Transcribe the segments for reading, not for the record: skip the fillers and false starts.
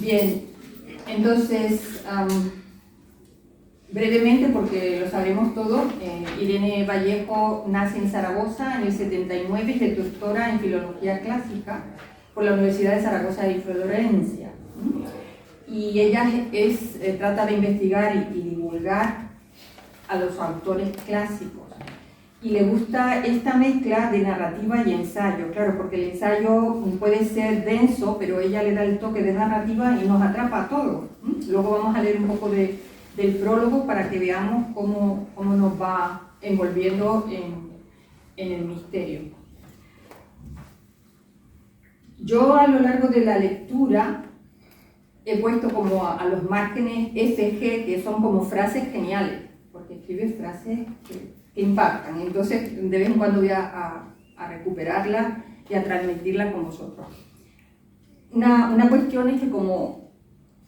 Bien, entonces, brevemente, porque lo sabemos todos, Irene Vallejo nace en Zaragoza en el 79 y es doctora en Filología Clásica por la Universidad de Zaragoza y Florencia. Y ella trata de investigar y divulgar a los autores clásicos. Y le gusta esta mezcla de narrativa y ensayo, claro, porque el ensayo puede ser denso, pero ella le da el toque de narrativa y nos atrapa a todos. Luego vamos a leer un poco del prólogo para que veamos cómo nos va envolviendo en el misterio. Yo a lo largo de la lectura he puesto como a los márgenes FG, que son como frases geniales, porque escribe frases que impactan. Entonces, de vez en cuando voy a recuperarlas y a transmitirlas con vosotros. Una cuestión es que como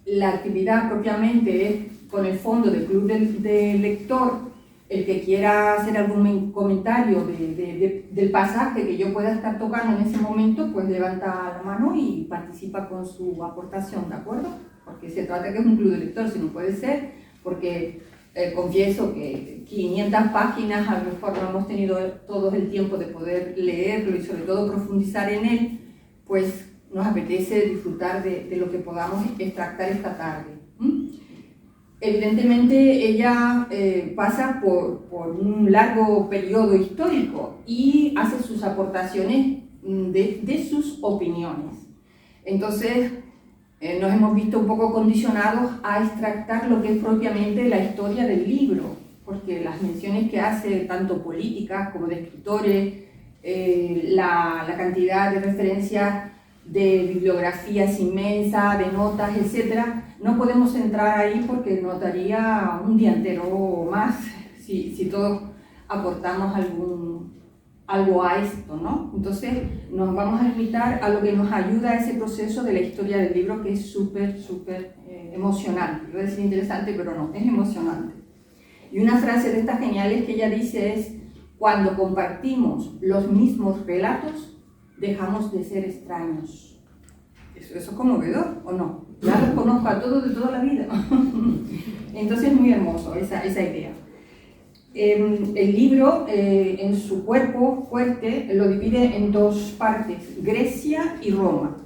la actividad propiamente es con el fondo del club del lector, el que quiera hacer algún comentario del pasaje que yo pueda estar tocando en ese momento, pues levanta la mano y participa con su aportación, ¿de acuerdo? Porque se trata que es un club de lector, si no puede ser, porque confieso que 500 páginas a lo mejor no hemos tenido todos el tiempo de poder leerlo y sobre todo profundizar en él, pues nos apetece disfrutar de lo que podamos extractar esta tarde. Evidentemente ella pasa por un largo periodo histórico y hace sus aportaciones de sus opiniones. Entonces nos hemos visto un poco condicionados a extractar lo que es propiamente la historia del libro, porque las menciones que hace, tanto políticas como de escritores, la cantidad de referencias de bibliografías inmensa, de notas, etcétera, no podemos entrar ahí porque nos daría un día entero más si todos aportamos algo a esto, ¿no? Entonces nos vamos a limitar a lo que nos ayuda a ese proceso de la historia del libro, que es súper emocionante. Iba a decir interesante, pero no, es emocionante. Y una frase de estas geniales que ella dice es: cuando compartimos los mismos relatos, dejamos de ser extraños. ¿Eso es conmovedor o no? Ya los conozco a todos de toda la vida. Entonces es muy hermoso esa idea. El libro, en su cuerpo fuerte, lo divide en dos partes: Grecia y Roma.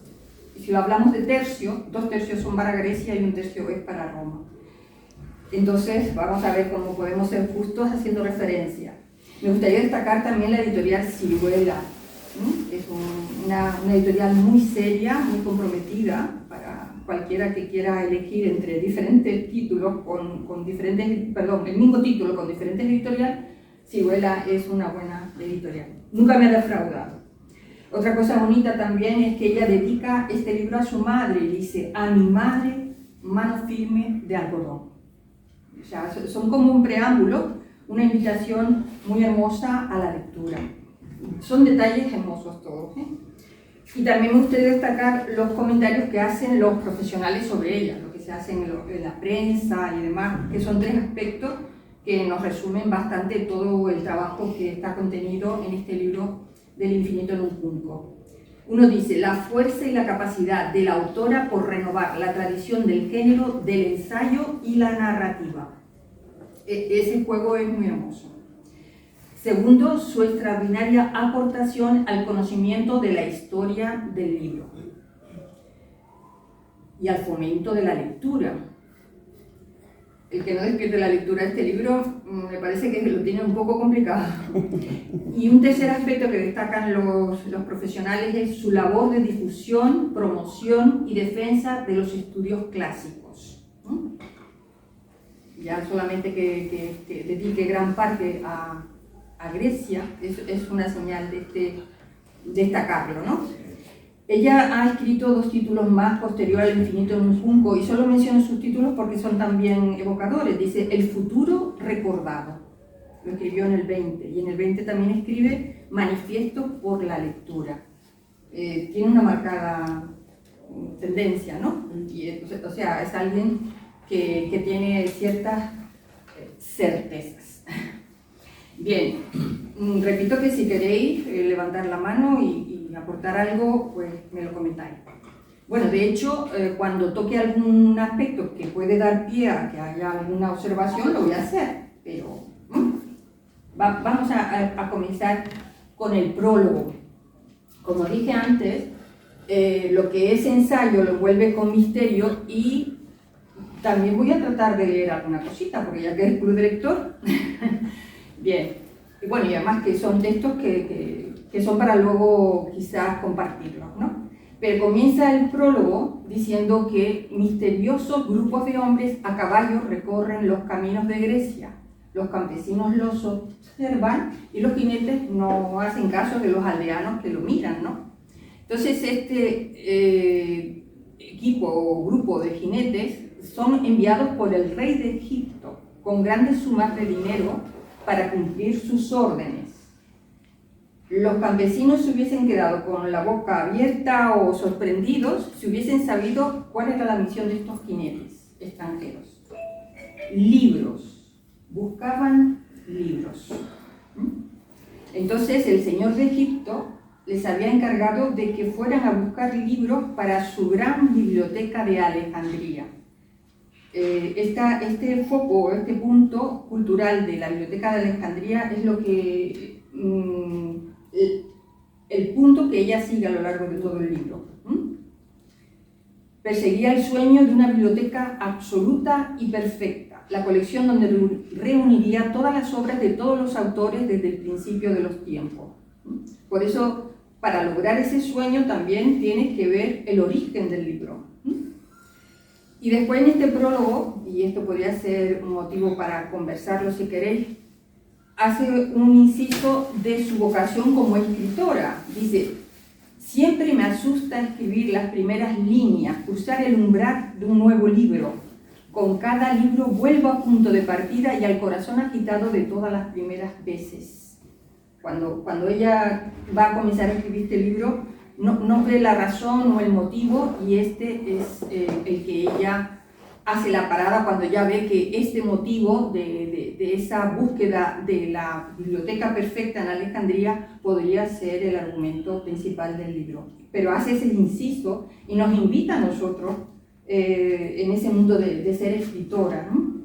Y si lo hablamos de tercio, 2 tercios son para Grecia y 1 tercio es para Roma. Entonces vamos a ver cómo podemos ser justos haciendo referencia. Me gustaría destacar también la editorial Siruela. Es una editorial muy seria, muy comprometida para cualquiera que quiera elegir entre diferentes títulos el mismo título con diferentes editoriales. Siruela es una buena editorial. Nunca me ha defraudado. Otra cosa bonita también es que ella dedica este libro a su madre y dice: a mi madre, mano firme de algodón. O sea, son como un preámbulo, una invitación muy hermosa a la lectura. Son detalles hermosos todos, ¿eh? Y también me gustaría destacar los comentarios que hacen los profesionales sobre ella, lo que se hace en la prensa y demás, que son 3 aspectos que nos resumen bastante todo el trabajo que está contenido en este libro del infinito en un junco. Uno dice: la fuerza y la capacidad de la autora por renovar la tradición del género, del ensayo y la narrativa. Ese juego es muy hermoso. Segundo, su extraordinaria aportación al conocimiento de la historia del libro y al fomento de la lectura. El que no despierte la lectura de este libro me parece que lo tiene un poco complicado. Y un tercer aspecto que destacan los profesionales es su labor de difusión, promoción y defensa de los estudios clásicos. Ya solamente que dedique gran parte a Grecia es una señal de destacarlo, ¿no? Ella ha escrito 2 títulos más posterior al infinito en un junco, y solo menciono sus títulos porque son también evocadores. Dice: el futuro recordado, lo escribió en el 20, y en el 20 también escribe Manifiesto por la lectura. Tiene una marcada tendencia, ¿no? O sea, es alguien que tiene ciertas certezas. Bien, repito que si queréis levantar la mano y aportar algo, pues me lo comentáis. Bueno, de hecho, cuando toque algún aspecto que puede dar pie a que haya alguna observación, lo voy a hacer, pero vamos a comenzar con el prólogo. Como dije antes, lo que es ensayo lo envuelve con misterio y también voy a tratar de leer alguna cosita, porque ya que es club de lector. Bien, y bueno, y además que son textos que son para luego quizás compartirlos, ¿no? Pero comienza el prólogo diciendo que misteriosos grupos de hombres a caballo recorren los caminos de Grecia. Los campesinos los observan y los jinetes no hacen caso de los aldeanos que lo miran, ¿no? Entonces este equipo o grupo de jinetes son enviados por el rey de Egipto con grandes sumas de dinero para cumplir sus órdenes. Los campesinos se hubiesen quedado con la boca abierta o sorprendidos si hubiesen sabido cuál era la misión de estos jinetes extranjeros. Libros. Buscaban libros. Entonces el señor de Egipto les había encargado de que fueran a buscar libros para su gran biblioteca de Alejandría. Este foco, este punto cultural de la biblioteca de Alejandría es lo que el punto que ella sigue a lo largo de todo el libro. Perseguía el sueño de una biblioteca absoluta y perfecta, la colección donde reuniría todas las obras de todos los autores desde el principio de los tiempos. Por eso, para lograr ese sueño también tiene que ver el origen del libro. Y después en este prólogo, y esto podría ser un motivo para conversarlo si queréis, hace un inciso de su vocación como escritora. Dice: siempre me asusta escribir las primeras líneas, cruzar el umbral de un nuevo libro. Con cada libro vuelvo a punto de partida y al corazón agitado de todas las primeras veces. Cuando ella va a comenzar a escribir este libro, no ve la razón o el motivo, y este es el que ella hace la parada cuando ya ve que este motivo de esa búsqueda de la biblioteca perfecta en Alejandría podría ser el argumento principal del libro. Pero hace ese inciso y nos invita a nosotros en ese mundo de ser escritora, ¿no?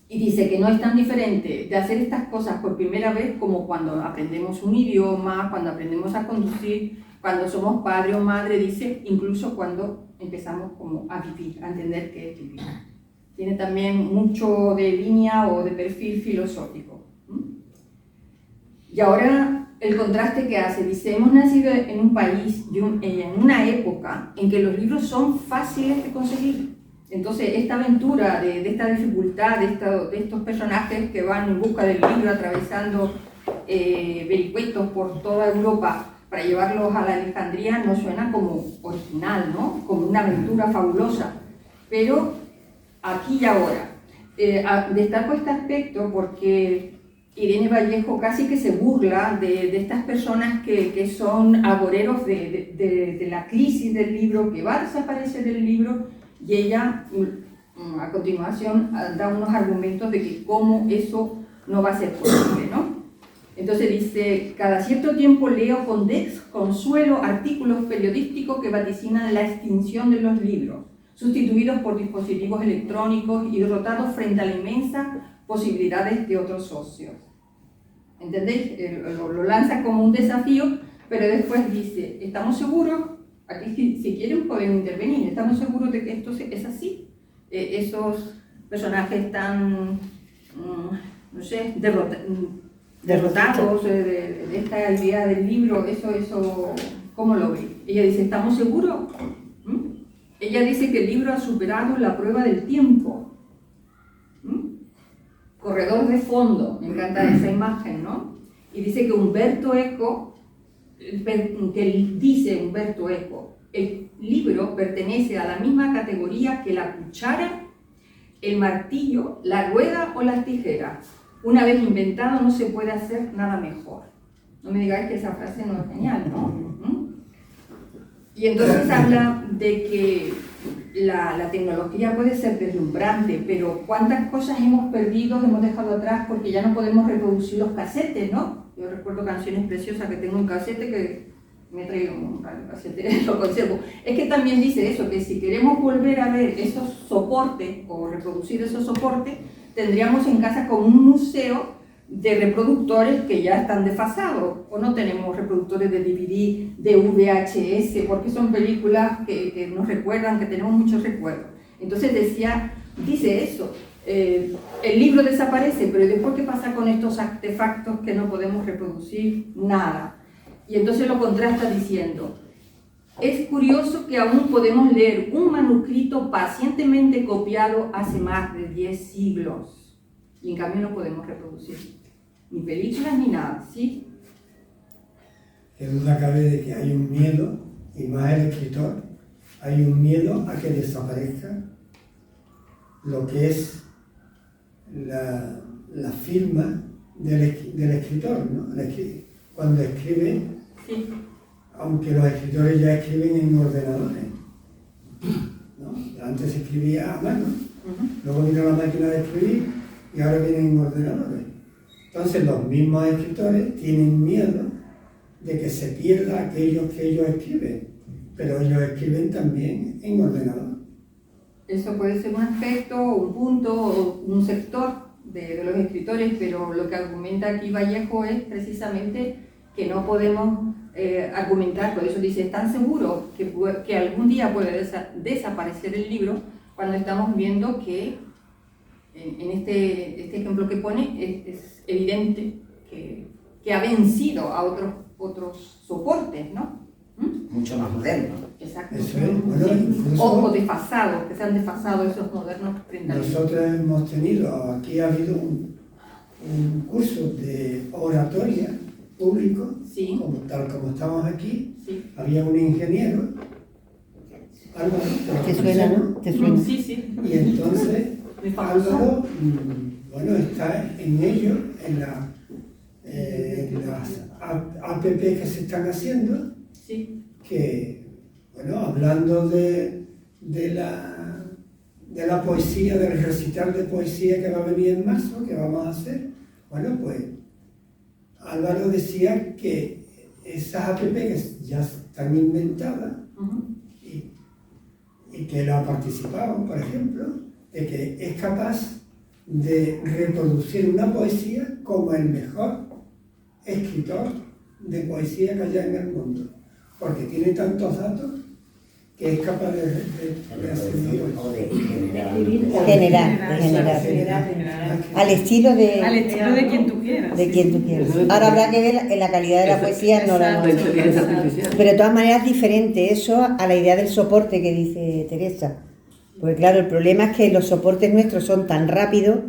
Y dice que no es tan diferente de hacer estas cosas por primera vez como cuando aprendemos un idioma, cuando aprendemos a conducir, cuando somos padre o madre, dice, incluso cuando empezamos como a vivir, a entender qué es vivir. Tiene también mucho de línea o de perfil filosófico. Y ahora el contraste que hace, dice: hemos nacido en un país, en una época en que los libros son fáciles de conseguir. Entonces esta aventura de esta dificultad, de estos personajes que van en busca del libro atravesando vericuetos por toda Europa para llevarlos a la Alejandría, no suena como original, ¿no? Como una aventura fabulosa. Pero aquí y ahora, destaco este aspecto porque Irene Vallejo casi que se burla de estas personas que son agoreros de la crisis del libro, que va a desaparecer del libro, y ella a continuación da unos argumentos de que cómo eso no va a ser posible, ¿no? Entonces dice: cada cierto tiempo leo con desconsuelo artículos periodísticos que vaticinan la extinción de los libros, sustituidos por dispositivos electrónicos y derrotados frente a la inmensa posibilidades de otros socios. ¿Entendéis? Lo lanza como un desafío, pero después dice: ¿estamos seguros? Aquí si quieren pueden intervenir. ¿Estamos seguros de que esto es así? Esos personajes tan, no sé, derrotados de esta idea del libro, eso, ¿cómo lo ve? Ella dice: ¿estamos seguros? Ella dice que el libro ha superado la prueba del tiempo. Corredor de fondo, me encanta esa imagen, ¿no? Y dice que Umberto Eco, el libro pertenece a la misma categoría que la cuchara, el martillo, la rueda o las tijeras. Una vez inventado no se puede hacer nada mejor. No me digáis que esa frase no es genial, ¿no? Y entonces habla de que la tecnología puede ser deslumbrante, pero cuántas cosas hemos perdido, hemos dejado atrás porque ya no podemos reproducir los casetes, ¿no? Yo recuerdo canciones preciosas que tengo en casete que me he traído un radiocasete, lo conservo. Es que también dice eso, que si queremos volver a ver esos soportes o reproducir esos soportes, tendríamos en casa como un museo de reproductores que ya están desfasados, o no tenemos reproductores de DVD, de VHS, porque son películas que nos recuerdan, que tenemos muchos recuerdos. Entonces dice eso, el libro desaparece, pero después ¿qué pasa con estos artefactos que no podemos reproducir? Nada. Y entonces lo contrasta diciendo, es curioso que aún podemos leer un manuscrito pacientemente copiado hace más de 10 siglos, y en cambio no podemos reproducir ni películas ni nada, ¿sí? Qué duda cabe de que hay un miedo, y más el escritor, hay un miedo a que desaparezca lo que es la firma del escritor, ¿no? Cuando escribe, Sí. aunque los escritores ya escriben en ordenadores, ¿no? Antes se escribía a mano, luego vino la máquina de escribir y ahora vienen en ordenadores. Entonces los mismos escritores tienen miedo de que se pierda aquello que ellos escriben, pero ellos escriben también en ordenador. Eso puede ser un aspecto, un punto, o un sector de los escritores, pero lo que argumenta aquí Vallejo es precisamente que no podemos argumentar, por eso dice, ¿están seguros que algún día puede desaparecer el libro? Cuando estamos viendo que en este ejemplo que pone es evidente que ha vencido a otros soportes, ¿no? Mucho más moderno. Exacto. Eso es, bueno, O desfasados, que se han desfasado esos modernos frente al libro. Nosotros hemos tenido, aquí ha habido un curso de oratoria público, Sí. tal como estamos aquí, Sí. había un ingeniero, Álvaro, ¿Te suena, no? ¿Te suena? Sí, sí. y entonces Muy famoso. Álvaro, bueno, está en ello, en las app que se están haciendo, Sí. que, bueno, hablando de la poesía, del recital de poesía que va a venir en marzo, que vamos a hacer, bueno, pues Álvaro decía que esas app que ya están inventadas y que él ha participado, por ejemplo, de que es capaz de reproducir una poesía como el mejor escritor de poesía que haya en el mundo, porque tiene tantos datos que es capaz de hacer O de generar. Al estilo de quien tú quieras. de quien tú quieras. Ahora habrá que ver en la calidad de la poesía, no la Exacto. Inteligencia artificial. Pero de todas maneras es diferente eso a la idea del soporte que dice Teresa. Porque claro, el problema es que los soportes nuestros son tan rápidos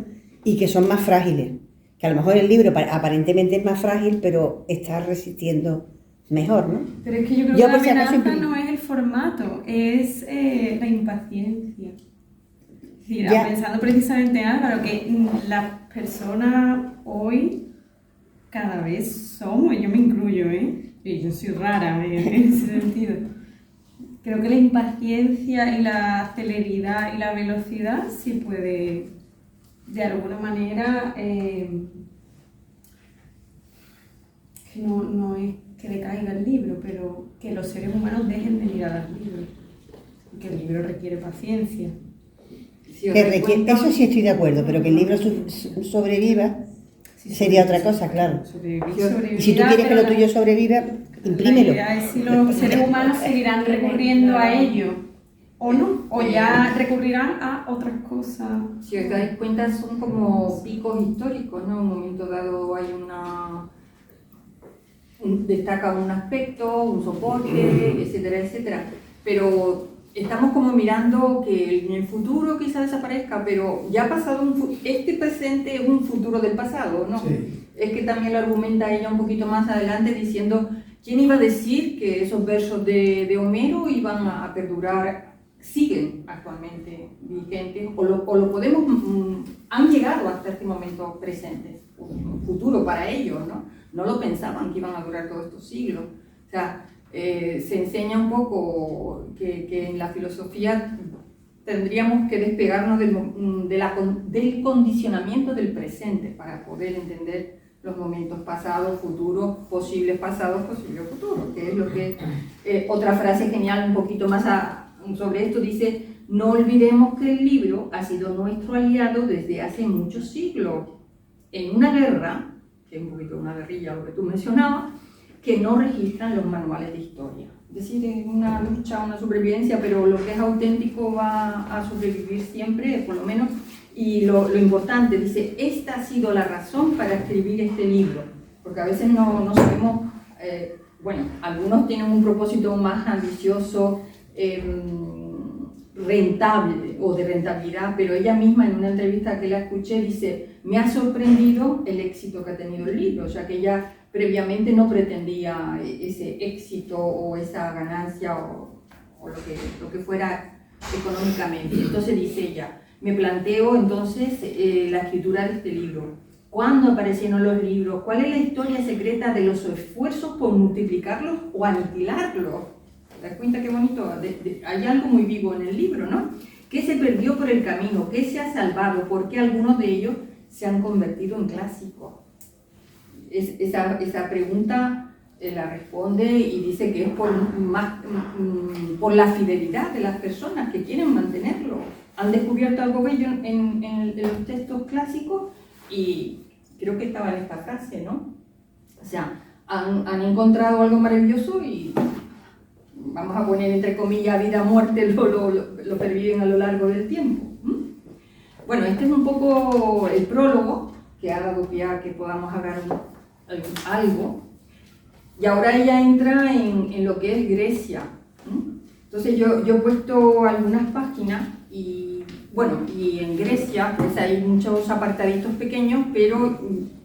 y que son más frágiles. Que a lo mejor el libro aparentemente es más frágil, pero está resistiendo mejor, ¿no? Pero es que yo creo Yo que por la si acaso amenaza imprimí. no es el formato, es la impaciencia. Es decir, Ya. pensando precisamente Álvaro, que las personas hoy cada vez somos, yo me incluyo, y yo soy rara en ese sentido. Creo que la impaciencia y la celeridad y la velocidad sí puede, de alguna manera, que no es que decaiga el libro, pero que los seres humanos dejen de mirar al libro. Que el libro requiere paciencia. Si os Que dais cuenta, eso sí estoy de acuerdo, pero que el libro sobreviva sería otra cosa, claro. Y si tú quieres que lo tuyo sobreviva, imprímelo. La idea es si los seres humanos seguirán recurriendo a ello o no, o ya recurrirán a otras cosas. si os dais cuenta, son como picos históricos, ¿no? En un momento dado hay destaca un aspecto, un soporte, etcétera, etcétera. Pero estamos como mirando que en el futuro quizá desaparezca, pero ya ha pasado este presente es un futuro del pasado, ¿no? Sí. Es que también lo argumenta ella un poquito más adelante diciendo, ¿quién iba a decir que esos versos de Homero iban a perdurar, siguen actualmente vigentes, o lo podemos, han llegado hasta este momento presente, un futuro para ellos, ¿no? No lo pensaban que iban a durar todos estos siglos. O sea, se enseña un poco que en la filosofía tendríamos que despegarnos del condicionamiento del presente para poder entender los momentos pasados, futuros, posibles pasados, posibles futuros, que es lo que otra frase genial un poquito más sobre esto dice: no olvidemos que el libro ha sido nuestro aliado desde hace muchos siglos, en una guerra, que es un poquito una guerrilla lo que tú mencionabas, que no registran los manuales de historia. Es decir, es una lucha, una supervivencia, pero lo que es auténtico va a sobrevivir siempre, por lo menos. Y lo importante, dice, esta ha sido la razón para escribir este libro, porque a veces no sabemos, bueno, algunos tienen un propósito más ambicioso, rentable o de rentabilidad, pero ella misma en una entrevista que la escuché dice: me ha sorprendido el éxito que ha tenido el libro, o sea que ella previamente no pretendía ese éxito o esa ganancia o lo que fuera económicamente. Entonces dice ella: me planteo entonces la escritura de este libro. ¿Cuándo aparecieron los libros? ¿Cuál es la historia secreta de los esfuerzos por multiplicarlos o aniquilarlos? ¿Te das cuenta qué bonito? Hay algo muy vivo en el libro, ¿no? ¿Qué se perdió por el camino? ¿Qué se ha salvado? ¿Por qué algunos de ellos se han convertido en clásicos? Esa pregunta la responde y dice que es por la fidelidad de las personas que quieren mantenerlo. Han descubierto algo bello en los textos clásicos y creo que estaba en esta frase, ¿no? O sea, han encontrado algo maravilloso y vamos a poner entre comillas vida o muerte, lo perviven a lo largo del tiempo. Bueno, este es un poco el prólogo que ha dado pie a que podamos hablar algo. Y ahora ella entra en lo que es Grecia. Entonces yo he puesto algunas páginas y bueno, y en Grecia pues hay muchos apartaditos pequeños, pero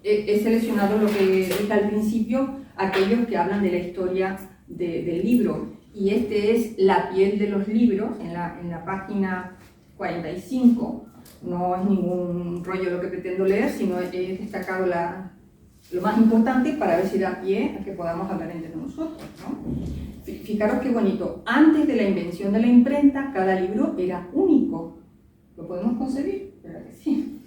he seleccionado lo que dije al principio, aquellos que hablan de la historia del libro. Y este es la piel de los libros, en la página 45. No es ningún rollo lo que pretendo leer, sino he destacado lo más importante para ver si da pie a que podamos hablar entre nosotros, ¿no? Fijaros qué bonito. Antes de la invención de la imprenta, cada libro era único. ¿Lo podemos concebir? ¿Verdad que sí?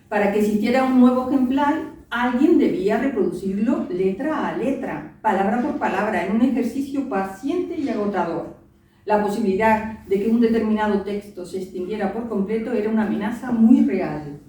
Para que existiera un nuevo ejemplar, alguien debía reproducirlo letra a letra, palabra por palabra, en un ejercicio paciente y agotador. La posibilidad de que un determinado texto se extinguiera por completo era una amenaza muy real.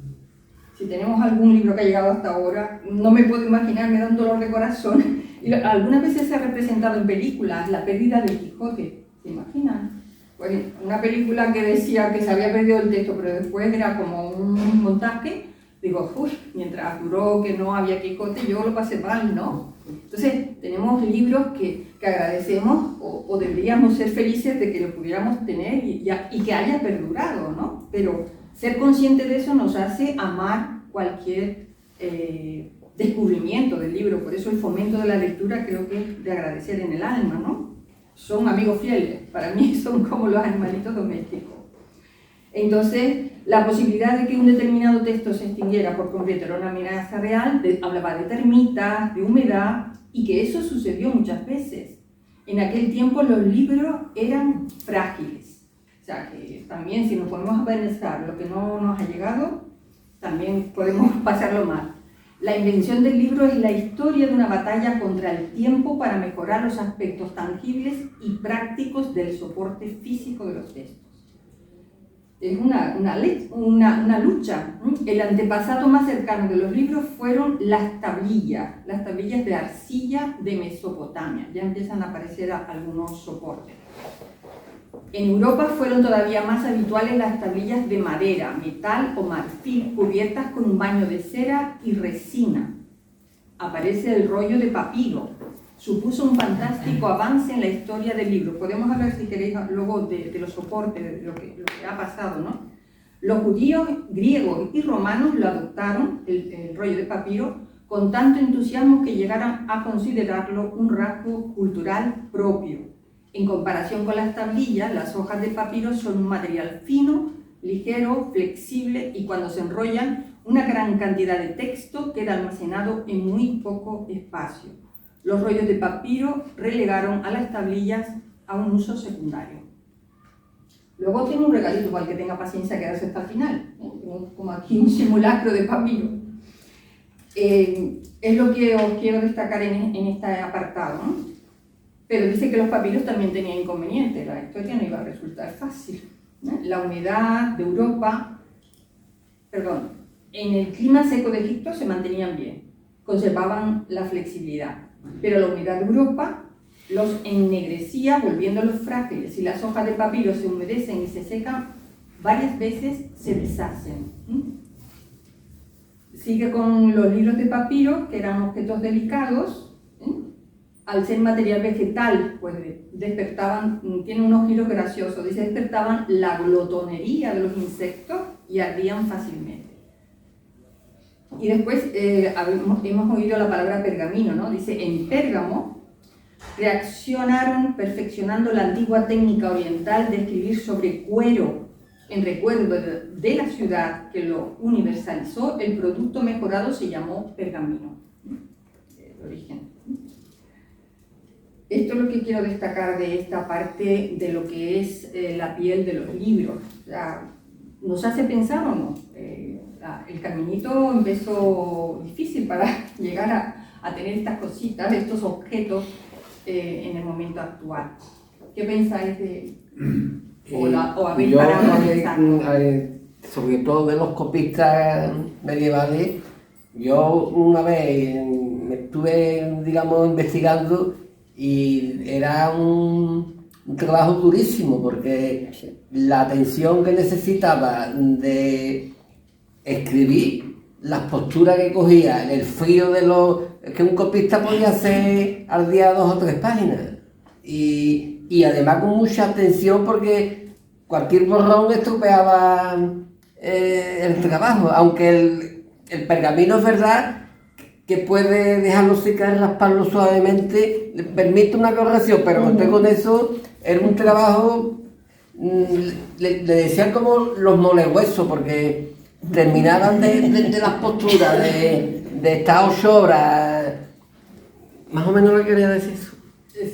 Si tenemos algún libro que ha llegado hasta ahora, no me puedo imaginar, me da un dolor de corazón. Y algunas veces se ha representado en películas la pérdida del Quijote, ¿se imaginan? Pues una película que decía que se había perdido el texto, pero después era como un montaje. Digo, uy, mientras duró que no había Quijote, yo lo pasé mal, ¿no? Entonces, tenemos libros que agradecemos o deberíamos ser felices de que lo pudiéramos tener y que haya perdurado, ¿no? Pero ser consciente de eso nos hace amar cualquier descubrimiento del libro. Por eso el fomento de la lectura creo que es de agradecer en el alma, ¿no? Son amigos fieles, para mí son como los animalitos domésticos. Entonces, la posibilidad de que un determinado texto se extinguiera por completo era una amenaza real, hablaba de termitas, de humedad, y que eso sucedió muchas veces. En aquel tiempo los libros eran frágiles. O sea, que también si nos ponemos a pensar lo que no nos ha llegado, también podemos pasarlo mal. La invención del libro es la historia de una batalla contra el tiempo para mejorar los aspectos tangibles y prácticos del soporte físico de los textos. Es una lucha. El antepasado más cercano de los libros fueron las tablillas de arcilla de Mesopotamia. Ya empiezan a aparecer algunos soportes. En Europa fueron todavía más habituales las tablillas de madera, metal o marfil, cubiertas con un baño de cera y resina. Aparece el rollo de papiro. Supuso un fantástico avance en la historia del libro. Podemos hablar, si queréis, luego de los soportes, de lo que ha pasado, ¿no? Los judíos, griegos y romanos lo adoptaron, el rollo de papiro, con tanto entusiasmo que llegaron a considerarlo un rasgo cultural propio. En comparación con las tablillas, las hojas de papiro son un material fino, ligero, flexible y cuando se enrollan, una gran cantidad de texto queda almacenado en muy poco espacio. Los rollos de papiro relegaron a las tablillas a un uso secundario. Luego tengo un regalito para el que tenga paciencia a quedarse hasta el final. Tengo como aquí un simulacro de papiro. Es lo que os quiero destacar en este apartado, ¿no? Pero dice que los papiros también tenían inconvenientes, la historia no iba a resultar fácil, ¿no? La humedad de Europa, en el clima seco de Egipto se mantenían bien, conservaban la flexibilidad, pero la humedad de Europa los ennegrecía, volviéndolos frágiles. Si las hojas de papiro se humedecen y se secan, varias veces se deshacen. Sigue con los libros de papiro, que eran objetos delicados. Al ser material vegetal, pues despertaban, tiene unos giros graciosos, dice, despertaban la glotonería de los insectos y ardían fácilmente. Y después hemos oído la palabra pergamino, ¿no? Dice, en Pérgamo reaccionaron perfeccionando la antigua técnica oriental de escribir sobre cuero en recuerdo de la ciudad que lo universalizó. El producto mejorado se llamó pergamino, el origen. Esto es lo que quiero destacar de esta parte de lo que es la piel de los libros. O sea, ¿nos hace pensar o no? El caminito empezó difícil para llegar a tener estas cositas, estos objetos en el momento actual. ¿Qué pensáis de...? ¿O habéis yo parado de pensar? sobre todo de los copistas medievales, yo una vez me estuve, digamos, investigando y era un trabajo durísimo porque la atención que necesitaba de escribir, las posturas que cogía, el frío de los... Es que un copista podía hacer al día 2 o 3 páginas. Y además con mucha atención porque cualquier borrón estropeaba el trabajo. Aunque el pergamino es verdad que puede dejarlo secar, rasparlo suavemente, le permite una corrección, pero con eso era un trabajo, le decían como los molehuesos, porque terminaban de las posturas, de estas 8 horas, más o menos lo que quería decir eso.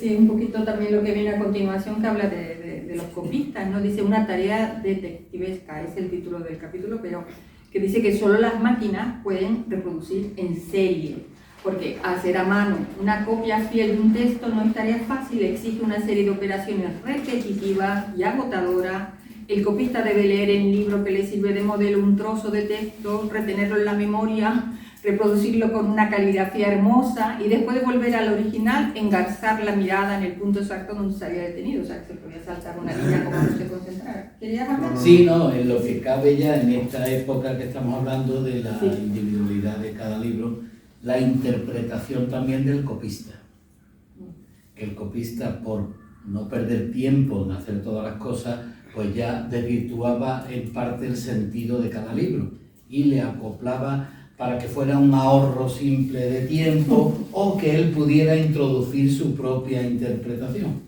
Sí, un poquito también lo que viene a continuación, que habla de los copistas, ¿no? Dice una tarea detectivesca, es el título del capítulo, pero que dice que solo las máquinas pueden reproducir en serie, porque hacer a mano una copia fiel de un texto no es tarea fácil, exige una serie de operaciones repetitivas y agotadoras. El copista debe leer el libro que le sirve de modelo un trozo de texto, retenerlo en la memoria, reproducirlo con una caligrafía hermosa y después de volver al original, engarzar la mirada en el punto exacto donde se había detenido, o sea, que se podía saltar una línea como no se concentrara. ¿Querías hablar? Sí, no, en lo que cabe ya en esta época que estamos hablando de la individualidad de cada libro, la interpretación también del copista. Que el copista, por no perder tiempo en hacer todas las cosas, pues ya desvirtuaba en parte el sentido de cada libro y le acoplaba para que fuera un ahorro simple de tiempo o que él pudiera introducir su propia interpretación.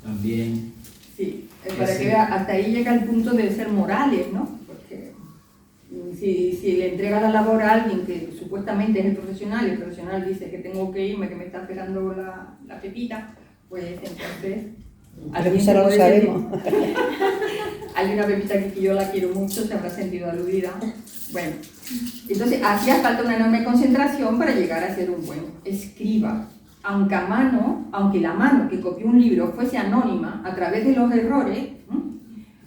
También. Sí, para que vea, hasta ahí llega el punto de ser morales, ¿no? Porque si le entrega la labor a alguien que supuestamente es el profesional dice que tengo que irme, que me está esperando la pepita, pues entonces... Pero eso no lo sabemos. Hay una pepita aquí que yo la quiero mucho, se habrá sentido aludida. Bueno, entonces hacía falta una enorme concentración para llegar a ser un buen escriba. Aunque la mano que copió un libro fuese anónima, a través de los errores,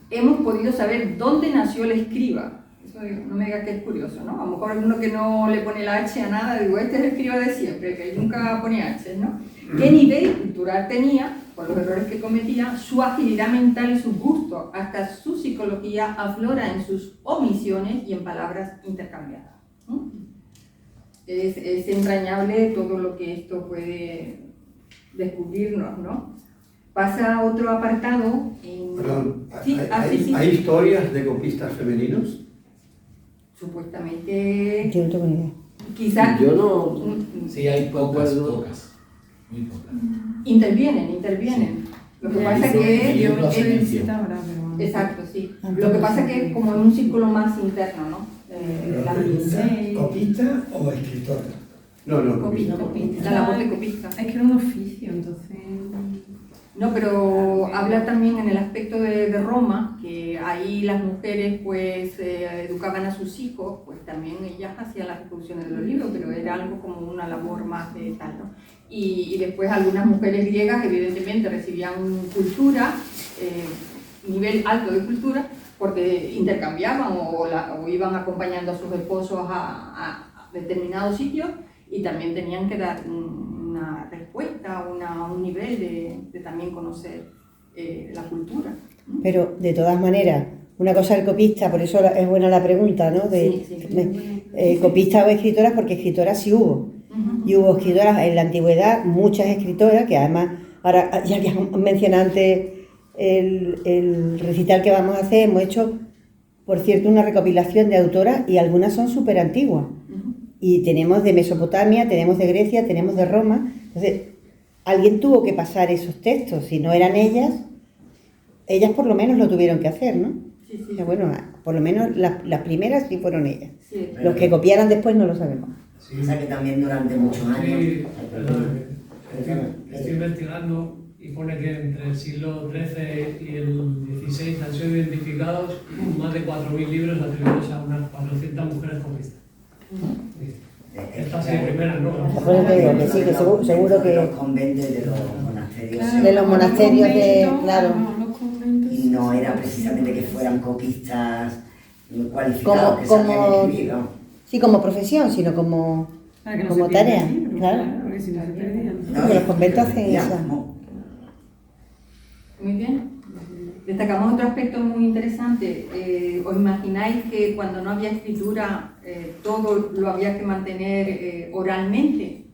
hemos podido saber dónde nació el escriba. Eso no me diga que es curioso, ¿no? A lo mejor uno que no le pone la H a nada, digo, este es el escriba de siempre, que nunca pone H, ¿no? ¿Qué nivel cultural tenía, por los errores que cometía, su agilidad mental y su gusto, hasta su psicología aflora en sus omisiones y en palabras intercambiadas? Es entrañable todo lo que esto puede descubrirnos, ¿no? Pasa a otro apartado. Perdón, Sí, sí. ¿hay historias de copistas femeninos? Supuestamente, Yo no tengo ni idea. quizás Yo no... Sí, hay pocas, muy pocas. intervienen. Lo que pasa es que Yo lo sé. exacto, sí. Lo que pasa es que es como en un círculo más interno, ¿no? La ¿Copista o escritora? No, copista, la labor de copista. Es que era un oficio, entonces... No, pero habla también en el aspecto de Roma, que ahí las mujeres pues educaban a sus hijos, pues también ellas hacían las reproducciones de los libros, pero era algo como una labor más de tal, ¿no? Y después algunas mujeres griegas evidentemente recibían cultura, nivel alto de cultura, porque intercambiaban o iban acompañando a sus esposos a determinados sitios y también tenían que dar una respuesta, un nivel de también conocer la cultura. Pero de todas maneras, una cosa del copista, por eso es buena la pregunta, ¿no? Copistas o escritoras, porque escritoras sí hubo. Y hubo escritoras en la antigüedad, muchas escritoras, que además, ahora ya que han mencionado antes el recital que vamos a hacer, hemos hecho, por cierto, una recopilación de autoras y algunas son súper antiguas. Y tenemos de Mesopotamia, tenemos de Grecia, tenemos de Roma. Entonces, alguien tuvo que pasar esos textos. Si no eran ellas por lo menos lo tuvieron que hacer, ¿no? Sí. O sea, bueno, por lo menos las primeras sí fueron ellas. Sí. Los que copiaran después no lo sabemos. Sí. O sea que también durante muchos años... Sí, estoy investigando y pone que entre el siglo XIII y el XVI han sido identificados más de 4.000 libros atribuidos a unas 400 mujeres copistas. Estas son primeras, ¿no? Por eso te digo que sí, que seguro que... De los conventos y de los monasterios. De los monasterios de... Claro. Y no era precisamente que fueran copistas cualificados, que sabían escribir, ¿no? Sí, como profesión, sino como tarea. Claro. Porque si no se perdían. Porque los conventos hacen eso. Muy bien. Destacamos otro aspecto muy interesante. ¿Os imagináis que cuando no había escritura todo lo había que mantener oralmente?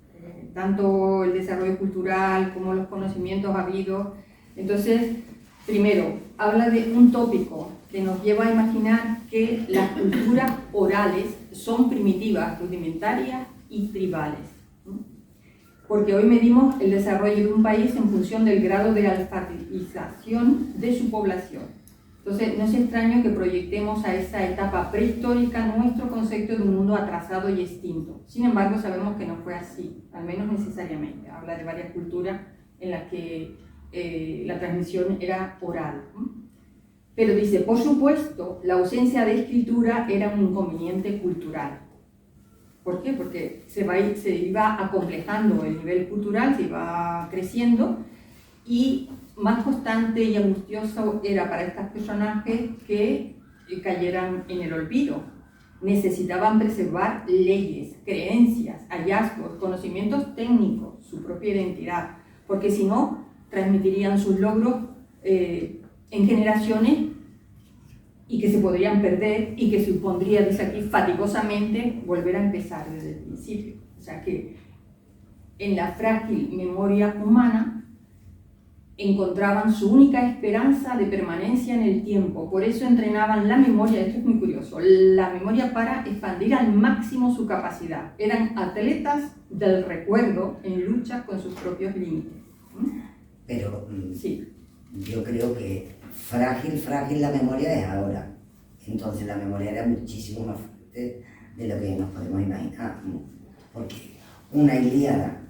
Tanto el desarrollo cultural como los conocimientos habidos. Entonces, primero, habla de un tópico que nos lleva a imaginar que las culturas orales son primitivas, rudimentarias y tribales. Porque hoy medimos el desarrollo de un país en función del grado de alfabetización de su población. Entonces, no es extraño que proyectemos a esa etapa prehistórica nuestro concepto de un mundo atrasado y extinto. Sin embargo, sabemos que no fue así, al menos necesariamente. Habla de varias culturas en las que la transmisión era oral. Pero dice, por supuesto, la ausencia de escritura era un inconveniente cultural. ¿Por qué? Porque se iba acomplejando el nivel cultural, se iba creciendo y más constante y angustioso era para estos personajes que cayeran en el olvido. Necesitaban preservar leyes, creencias, hallazgos, conocimientos técnicos, su propia identidad, porque si no, transmitirían sus logros en generaciones y que se podrían perder y que supondría, dice aquí, fatigosamente volver a empezar desde el principio. O sea que en la frágil memoria humana encontraban su única esperanza de permanencia en el tiempo. Por eso entrenaban la memoria, esto es muy curioso, la memoria para expandir al máximo su capacidad. Eran atletas del recuerdo en lucha con sus propios límites. Pero sí. Yo creo que frágil la memoria es ahora. Entonces la memoria era muchísimo más fuerte de lo que nos podemos imaginar. Porque una Ilíada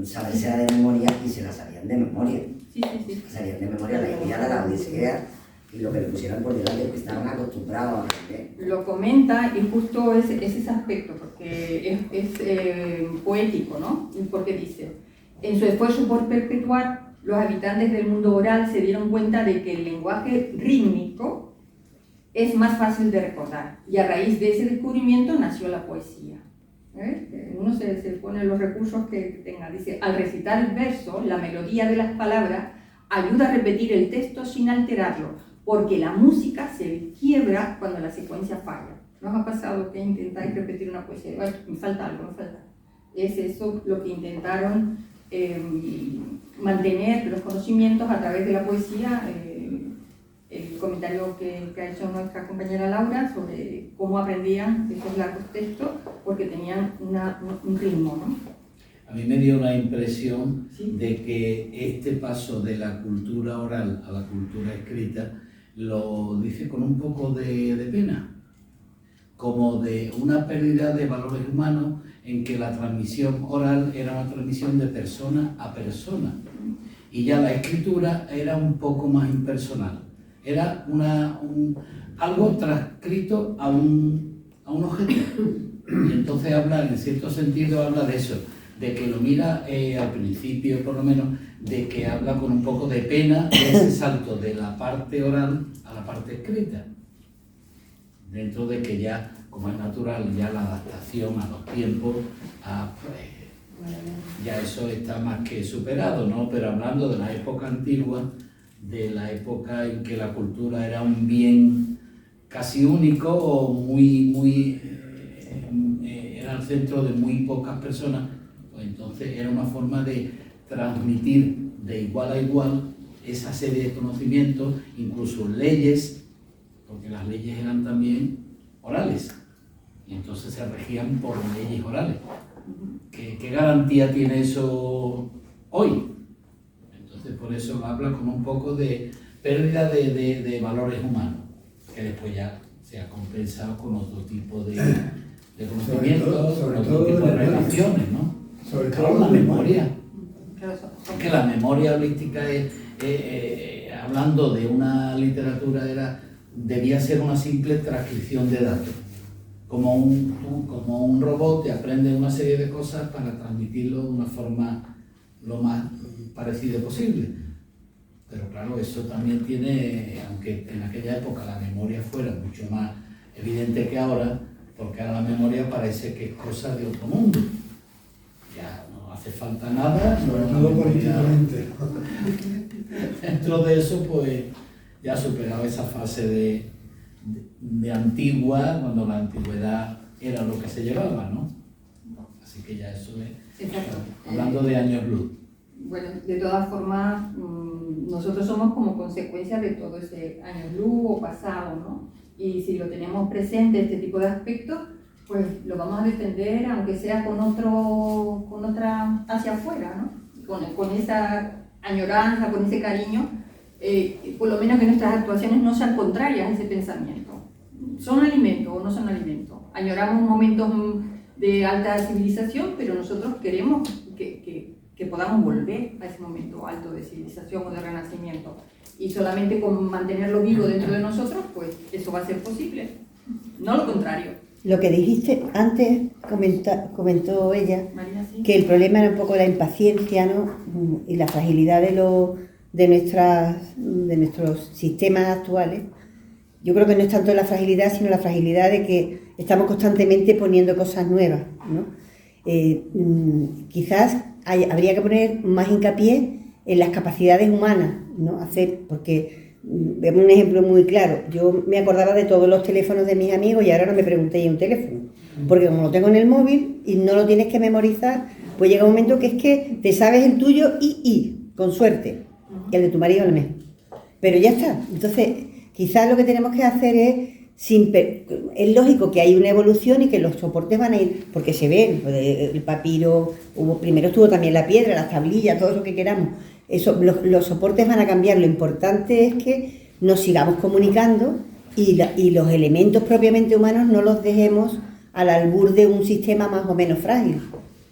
saberse de memoria y se la sabían de memoria. Sí. Sabían de memoria la Ilíada, la Odisea y lo que le pusieran por delante, porque estaban acostumbrados a aprender. Lo comenta y justo es ese aspecto, porque es poético, ¿no? Porque dice, en su esfuerzo por perpetuar, los habitantes del mundo oral se dieron cuenta de que el lenguaje rítmico es más fácil de recordar y a raíz de ese descubrimiento nació la poesía. Uno se pone los recursos que tenga. Dice, al recitar el verso, la melodía de las palabras ayuda a repetir el texto sin alterarlo, porque la música se quiebra cuando la secuencia falla. ¿No os ha pasado que intentáis repetir una poesía? Me falta algo, me falta. Es eso lo que intentaron mantener los conocimientos a través de la poesía. El comentario que ha hecho nuestra compañera Laura sobre cómo aprendían esos largos textos, porque tenían un ritmo, ¿no? A mí me dio la impresión ¿Sí? de que este paso de la cultura oral a la cultura escrita lo dice con un poco de pena, como de una pérdida de valores humanos en que la transmisión oral era una transmisión de persona a persona y ya la escritura era un poco más impersonal. Era algo transcrito a un objeto. Y entonces habla, en cierto sentido, habla de eso, de que lo mira al principio, por lo menos, de que habla con un poco de pena de ese salto de la parte oral a la parte escrita. Dentro de que ya, como es natural, ya la adaptación a los tiempos, ya eso está más que superado, ¿no? Pero hablando de la época antigua, de la época en que la cultura era un bien casi único o era el centro de muy pocas personas, pues entonces era una forma de transmitir de igual a igual esa serie de conocimientos, incluso leyes, porque las leyes eran también orales, y entonces se regían por leyes orales. ¿Qué garantía tiene eso hoy? Entonces por eso habla como un poco de pérdida de valores humanos, que después ya se ha compensado con otro tipo de conocimientos, con otro tipo de relaciones, ¿no? Sobre Claro, todo la de memoria. Que la memoria holística, hablando de una literatura, debía ser una simple transcripción de datos. Como un robot te aprende una serie de cosas para transmitirlo de una forma lo más parecida posible. Pero claro, eso también tiene, aunque en aquella época la memoria fuera mucho más evidente que ahora, porque ahora la memoria parece que es cosa de otro mundo. Ya no hace falta nada. Sobre todo políticamente. Dentro de eso, pues ya superaba esa fase de antigua, cuando la antigüedad era lo que se llevaba, ¿no? Así que ya eso es. Exacto. Hablando de años luz. Bueno, de todas formas, nosotros somos como consecuencia de todo ese año luz o pasado, ¿no? Y si lo tenemos presente, este tipo de aspectos, pues lo vamos a defender, aunque sea con otra hacia afuera, ¿no? Con esa añoranza, con ese cariño, por lo menos que nuestras actuaciones no sean contrarias a ese pensamiento. ¿Son alimento o no son alimento? Añoramos momentos de alta civilización, pero nosotros queremos que podamos volver a ese momento alto de civilización o de renacimiento. Y solamente con mantenerlo vivo dentro de nosotros, pues eso va a ser posible. No lo contrario. Lo que dijiste antes, comentó ella, María, sí. que el problema era un poco la impaciencia, ¿no? Y la fragilidad de nuestros sistemas actuales. Yo creo que no es tanto la fragilidad, sino la fragilidad de que estamos constantemente poniendo cosas nuevas, ¿no? Quizás habría que poner más hincapié en las capacidades humanas, ¿no? Porque vemos un ejemplo muy claro. Yo me acordaba de todos los teléfonos de mis amigos y ahora no me preguntéis un teléfono. Porque como lo tengo en el móvil y no lo tienes que memorizar, pues llega un momento que es que te sabes el tuyo y con suerte, y el de tu marido no me. Pero ya está. Entonces, quizás lo que tenemos que hacer es lógico que hay una evolución y que los soportes van a ir, porque se ven, el papiro, primero estuvo también la piedra, las tablillas, todo lo que queramos. Eso, los soportes van a cambiar. Lo importante es que nos sigamos comunicando y los elementos propiamente humanos no los dejemos al albur de un sistema más o menos frágil,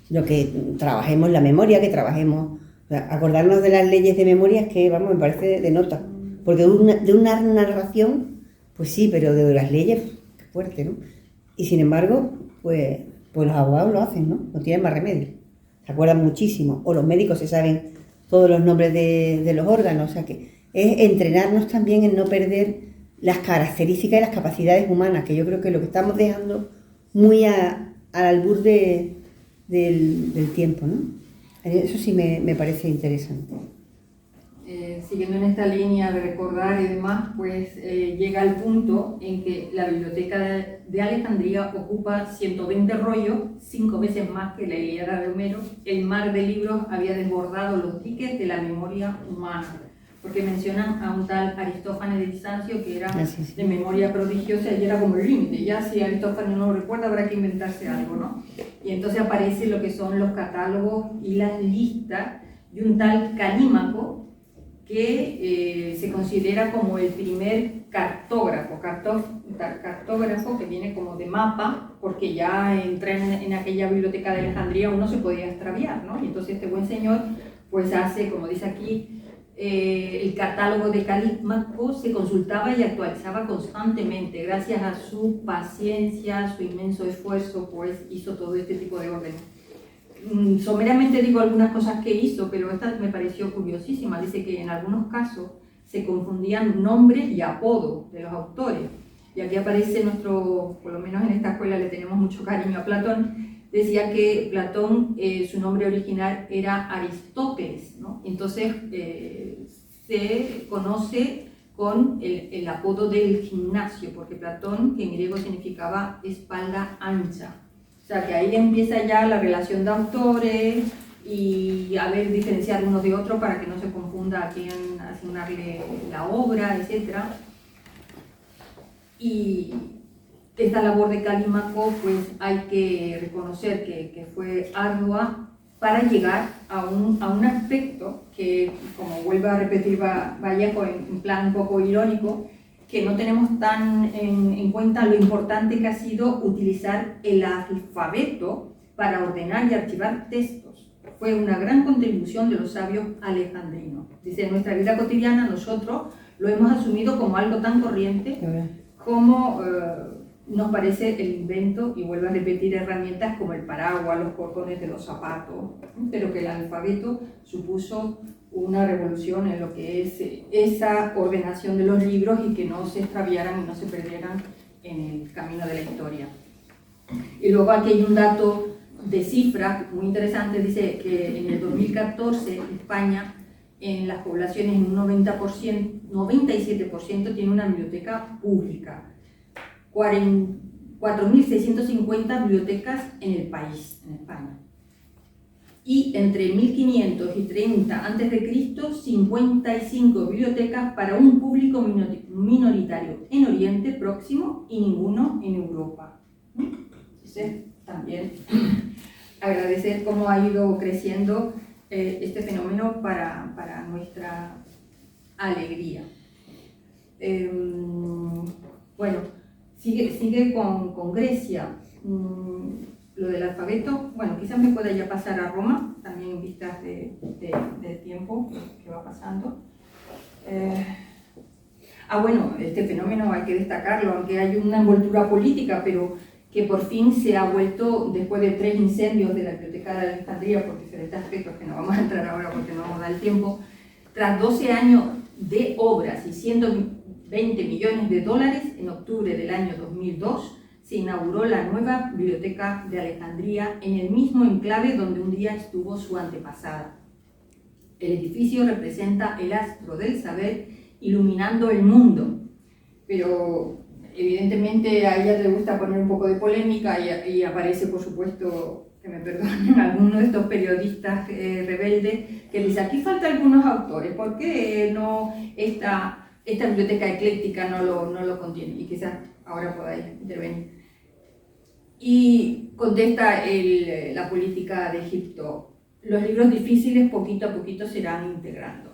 sino que trabajemos la memoria, que trabajemos, o sea, acordarnos de las leyes de memoria, es que, vamos, me parece de nota, porque de una narración, pues sí, pero de las leyes, qué fuerte, ¿no? Y sin embargo, pues los abogados lo hacen, ¿no? No tienen más remedio, se acuerdan muchísimo, o los médicos se saben todos los nombres de los órganos, o sea que es entrenarnos también en no perder las características y las capacidades humanas, que yo creo que es lo que estamos dejando muy al albur del tiempo, ¿no? Eso sí me parece interesante. Siguiendo en esta línea de recordar y demás, pues llega el punto en que la biblioteca de Alejandría ocupa 120 rollos, 5 veces más que la Ilíada de Homero. El mar de libros había desbordado los diques de la memoria humana, porque mencionan a un tal Aristófanes de Bizancio que era de memoria prodigiosa y era como el límite. Ya si Aristófanes no lo recuerda habrá que inventarse algo, ¿no? Y entonces aparece lo que son los catálogos y las listas de un tal Calímaco, que se considera como el primer cartógrafo que viene como de mapa, porque ya entra en aquella biblioteca de Alejandría uno se podía extraviar, ¿no? Y entonces este buen señor pues hace, como dice aquí, el catálogo de Calímaco se consultaba y actualizaba constantemente. Gracias a su paciencia, su inmenso esfuerzo, pues hizo todo este tipo de orden. Someramente digo algunas cosas que hizo, pero esta me pareció curiosísima. Dice que en algunos casos se confundían nombres y apodos de los autores. Y aquí aparece nuestro, por lo menos en esta escuela le tenemos mucho cariño a Platón. Decía que Platón, su nombre original era Aristóteles, ¿no? Entonces se conoce con el apodo del gimnasio, porque Platón, que en griego significaba espalda ancha. O sea que ahí empieza ya la relación de autores y a ver diferenciar unos de otros para que no se confunda a quién asignarle la obra, etc. Y esta labor de Calímaco, pues hay que reconocer que fue ardua para llegar a un aspecto que, como vuelvo a repetir Vallejo en plan un poco irónico, que no tenemos tan en cuenta lo importante que ha sido utilizar el alfabeto para ordenar y archivar textos. Fue una gran contribución de los sabios alejandrinos. Dice, en nuestra vida cotidiana nosotros lo hemos asumido como algo tan corriente como nos parece el invento, y vuelvo a repetir, herramientas como el paraguas, los cordones de los zapatos, pero que el alfabeto supuso una revolución en lo que es esa ordenación de los libros y que no se extraviaran y no se perdieran en el camino de la historia. Y luego aquí hay un dato de cifras muy interesante, dice que en el 2014 España, en las poblaciones, en un 97% tiene una biblioteca pública. 4.650 bibliotecas en el país, en España. Y entre 1500 y 30 a.C., 55 bibliotecas para un público minoritario en Oriente Próximo y ninguno en Europa. Entonces, también agradecer cómo ha ido creciendo este fenómeno para nuestra alegría. Bueno, sigue con Grecia. Lo del alfabeto, bueno, quizás me pueda ya pasar a Roma, también en vistas de tiempo que va pasando. Bueno, este fenómeno hay que destacarlo, aunque hay una envoltura política, pero que por fin se ha vuelto, después de 3 incendios de la Biblioteca de Alejandría, por diferentes aspectos que no vamos a entrar ahora porque no nos da el tiempo, tras 12 años de obras y 120 millones de dólares, en octubre del año 2002, se inauguró la nueva Biblioteca de Alejandría en el mismo enclave donde un día estuvo su antepasada. El edificio representa el astro del saber iluminando el mundo, pero evidentemente a ella le gusta poner un poco de polémica y aparece, por supuesto, que me perdonen algunos de estos periodistas rebeldes que dicen, aquí faltan algunos autores, ¿por qué no esta biblioteca ecléctica no lo contiene? Y quizás ahora podáis intervenir. Y contesta la política de Egipto, los libros difíciles poquito a poquito se irán integrando.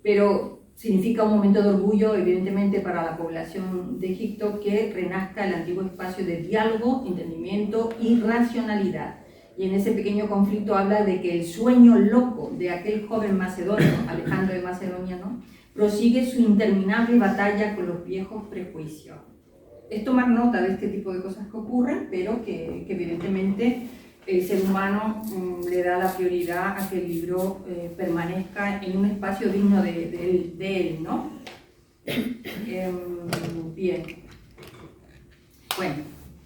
Pero significa un momento de orgullo, evidentemente, para la población de Egipto que renazca el antiguo espacio de diálogo, entendimiento y racionalidad. Y en ese pequeño conflicto habla de que el sueño loco de aquel joven macedonio, Alejandro de Macedonia, ¿no?, prosigue su interminable batalla con los viejos prejuicios. Es tomar nota de este tipo de cosas que ocurren, pero que evidentemente el ser humano le da la prioridad a que el libro permanezca en un espacio digno de él, ¿no? Bien. Bueno,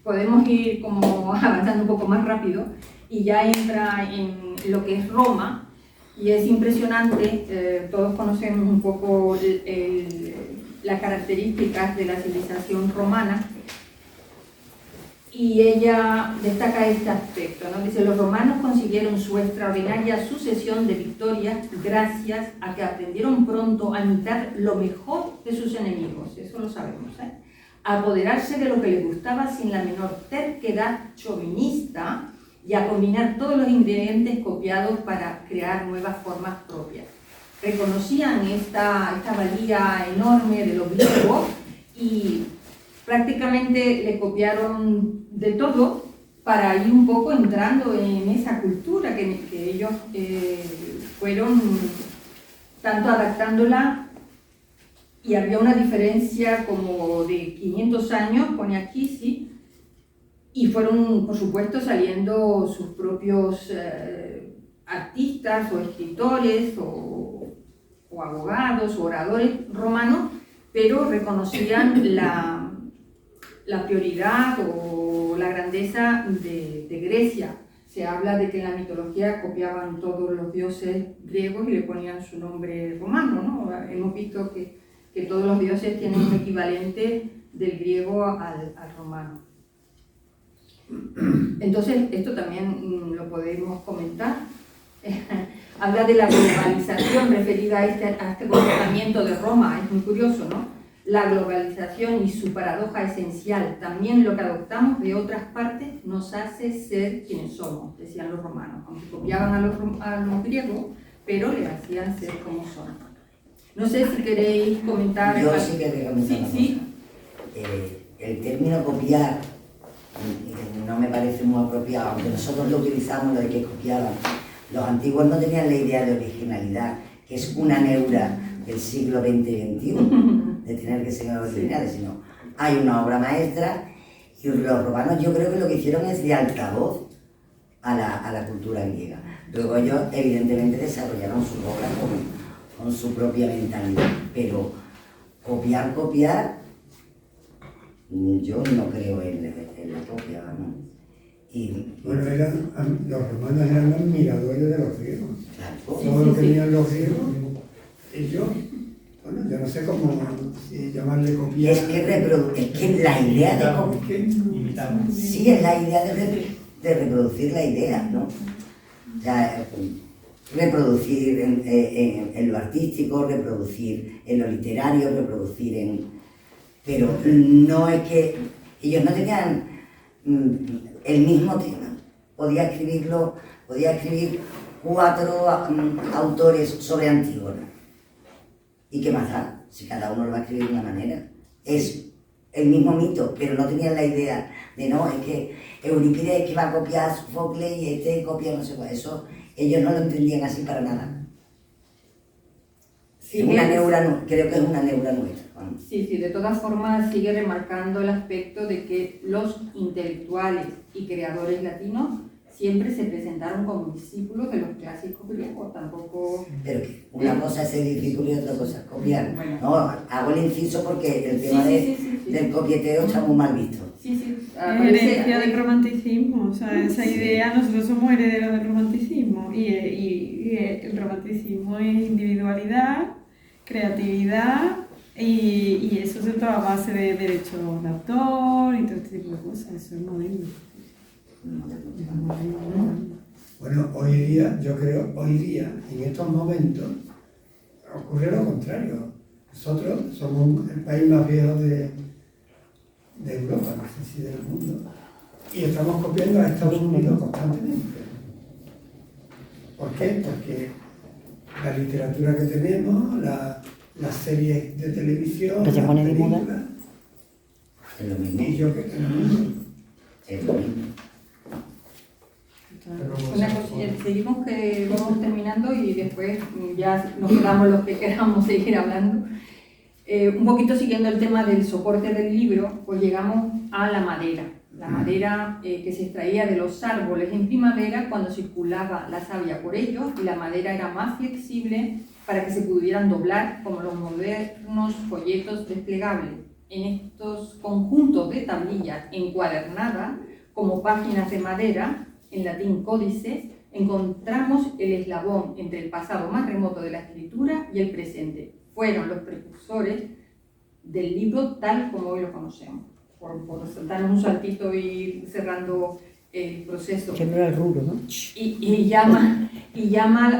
podemos ir como avanzando un poco más rápido y ya entra en lo que es Roma, y es impresionante, todos conocemos un poco las características de la civilización romana, y ella destaca este aspecto, ¿no? Dice, los romanos consiguieron su extraordinaria sucesión de victorias gracias a que aprendieron pronto a imitar lo mejor de sus enemigos, eso lo sabemos, a apoderarse de lo que les gustaba sin la menor terquedad chauvinista y a combinar todos los ingredientes copiados para crear nuevas formas propias. Reconocían esta valía enorme de los griegos y prácticamente le copiaron de todo para ir un poco entrando en esa cultura que ellos ellos fueron tanto adaptándola, y había una diferencia como de 500 años, pone aquí, sí, y fueron, por supuesto, saliendo sus propios artistas o escritores o abogados o oradores romanos, pero reconocían la prioridad o la grandeza de Grecia. Se habla de que en la mitología copiaban todos los dioses griegos y le ponían su nombre romano, ¿no? Hemos visto que todos los dioses tienen un equivalente del griego al romano. Entonces, esto también lo podemos comentar. Habla de la globalización referida a este comportamiento de Roma, es muy curioso, ¿no? La globalización y su paradoja esencial, también lo que adoptamos de otras partes nos hace ser quienes somos, decían los romanos, aunque copiaban a los griegos, pero le hacían ser como son. No sé si queréis comentar. Yo sí quería comentar una sí. cosa. El término copiar no me parece muy apropiado, aunque nosotros lo utilizamos, lo de que copiaban. Los antiguos no tenían la idea de originalidad, que es una neura del siglo XX y XXI, de tener que ser originales, sino hay una obra maestra y los romanos yo creo que lo que hicieron es de altavoz a la cultura griega. Luego ellos evidentemente desarrollaron sus obras con su propia mentalidad, pero copiar, yo no creo en la copia, ¿no? Bueno, los romanos eran admiradores de los griegos. Claro. Todo lo que tenían los griegos, ellos, bueno, yo no sé cómo llamarle copiar. Es que la idea de copiar. Sí, es la idea de reproducir la idea, ¿no? O sea, reproducir en lo artístico, reproducir en lo literario, reproducir en... Pero no es que ellos no tenían el mismo tema. Podía escribir 4 autores sobre Antígona. ¿Y qué más da? Si cada uno lo va a escribir de una manera. Es el mismo mito, pero no tenían la idea de no, es que Eurípides es que va a copiar a Sófocles y este copia no sé cuál. Eso ellos no lo entendían así para nada. Sí, creo que es una neura nuestra. Sí, de todas formas sigue remarcando el aspecto de que los intelectuales y creadores latinos siempre se presentaron como discípulos de los clásicos griegos, tampoco... Pero una cosa es ser discípulo y otra cosa es copiar. Bueno. No, hago el inciso porque el tema del copieteo está muy mal visto. Herencia del romanticismo, o sea, esa idea, nosotros somos herederos del romanticismo y el romanticismo es individualidad, creatividad y eso es toda base de derechos de autor y todo este tipo de cosas, eso es moderno. Bueno, hoy día, yo creo, en estos momentos, ocurre lo contrario. Nosotros somos el país más viejo de Europa, no sé si del mundo, y estamos copiando a Estados Unidos constantemente. ¿Por qué? Porque la literatura que tenemos, las series de televisión, que se pone de moda. Es lo mismo. Y yo que es lo mismo. Es lo mismo. Una cosilla, seguimos que vamos terminando y después ya nos quedamos los que queramos seguir hablando. Un poquito siguiendo el tema del soporte del libro, pues llegamos a la madera. La madera que se extraía de los árboles en primavera cuando circulaba la savia por ellos, y la madera era más flexible para que se pudieran doblar como los modernos folletos desplegables. En estos conjuntos de tablillas encuadernadas como páginas de madera, en latín códices, encontramos el eslabón entre el pasado más remoto de la escritura y el presente. Fueron los precursores del libro tal como hoy lo conocemos. Por saltarnos un saltito y ir cerrando el proceso. Que no era el rubro, ¿no? Y llama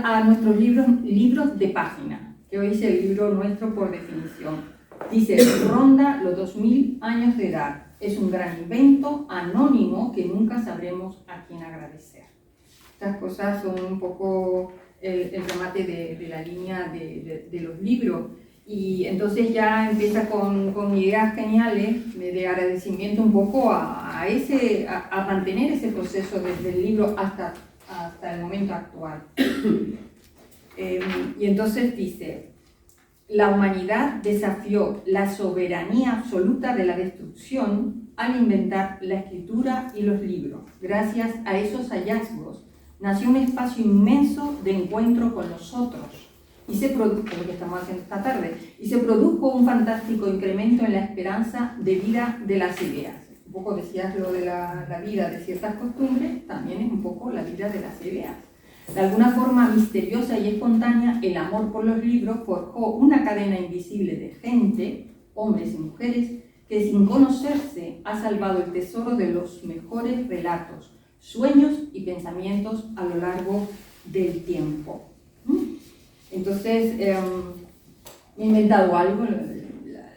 a nuestros libros de página, que hoy es el libro nuestro por definición. Dice, ronda los 2000 años de edad. Es un gran invento anónimo que nunca sabremos a quién agradecer. Estas cosas son un poco el remate de la línea de los libros. Y entonces ya empieza con ideas geniales de agradecimiento un poco a mantener ese proceso desde el libro hasta hasta el momento actual. Y entonces dice, la humanidad desafió la soberanía absoluta de la destrucción al inventar la escritura y los libros. Gracias a esos hallazgos nació un espacio inmenso de encuentro con los otros y se produjo, lo que estamos haciendo esta tarde, y se produjo un fantástico incremento en la esperanza de vida de las ideas. Un poco decías lo de la vida de ciertas costumbres, también es un poco la vida de las ideas. De alguna forma misteriosa y espontánea, el amor por los libros forjó una cadena invisible de gente, hombres y mujeres, que sin conocerse ha salvado el tesoro de los mejores relatos, sueños y pensamientos a lo largo del tiempo. Entonces, me he inventado algo,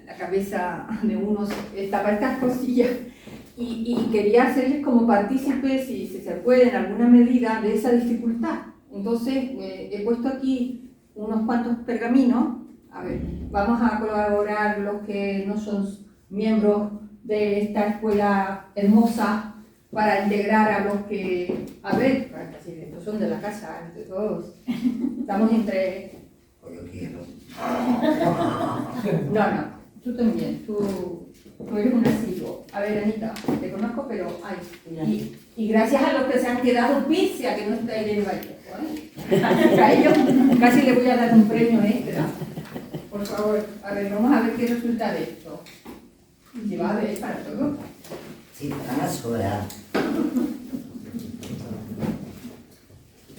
la cabeza de unos está para estas cosillas, y quería hacerles como partícipes, si se puede, en alguna medida, de esa dificultad. Entonces, he puesto aquí unos cuantos pergaminos. A ver, vamos a colaborar los que no son miembros de esta escuela hermosa para integrar a los que, a ver, casi estos son de la casa, entre todos. Estamos entre... Yo quiero. No, tú también, tú eres un asiduo. A ver, Anita, te conozco, pero ay, y gracias a los que se han quedado pizza, que no está ahí en Vallejo, ¿eh? A ellos casi le voy a dar un premio extra. Por favor, a ver, vamos a ver qué resulta de esto. Y va a ver para todo. Sí, van a sobrar.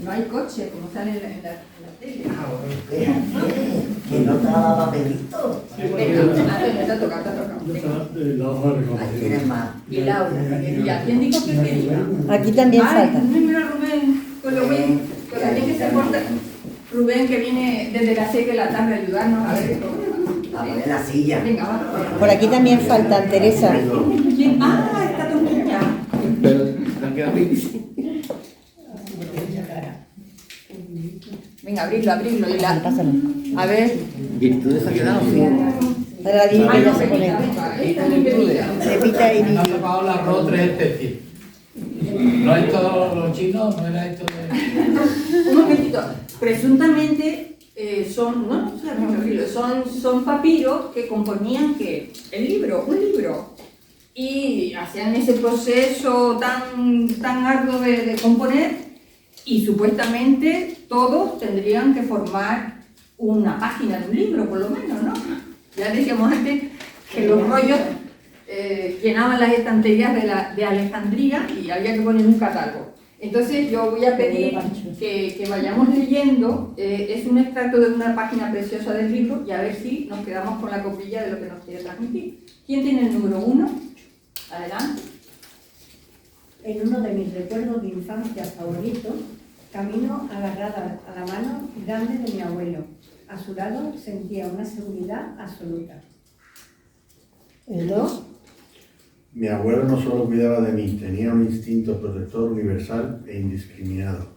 No hay coche, como sale en la tele. Que no traba papelito. Venga, te ha tocado. Ahí tienes más. Y Laura, ¿y a quién dijo que quería? Aquí también falta. Mira Rubén, con lo bien que se porta. Rubén, que viene desde las 6 de la tarde a ayudarnos a ver esto. A poner la silla. Venga, va. Por aquí también faltan, Teresa. ¿Quién? Ah, está tu niña. Pero han quedado bien. Venga, abrirlo. Y la... Pásalo. A ver. Virtudes ha quedado sin. Ahora la Dini Ay, ya no, se pone. esta es mi bebida. Pepita y Me ha tocado el arroz 3 especies. ¿No es todo lo chino? ¿No era esto de...? Un momentito. Presuntamente son papiros que componían un libro. Y hacían ese proceso tan arduo de componer, y supuestamente todos tendrían que formar una página de un libro, por lo menos, ¿no? Ya decíamos antes que los rollos llenaban las estanterías de Alejandría y había que poner un catálogo. Entonces yo voy a pedir que vayamos leyendo, es un extracto de una página preciosa del libro, y a ver si nos quedamos con la copilla de lo que nos quiere transmitir. ¿Quién tiene el número 1? Adelante. En uno de mis recuerdos de infancia favoritos, camino agarrada a la mano grande de mi abuelo. A su lado sentía una seguridad absoluta. ¿El 2? Mi abuelo no solo cuidaba de mí, tenía un instinto protector universal e indiscriminado.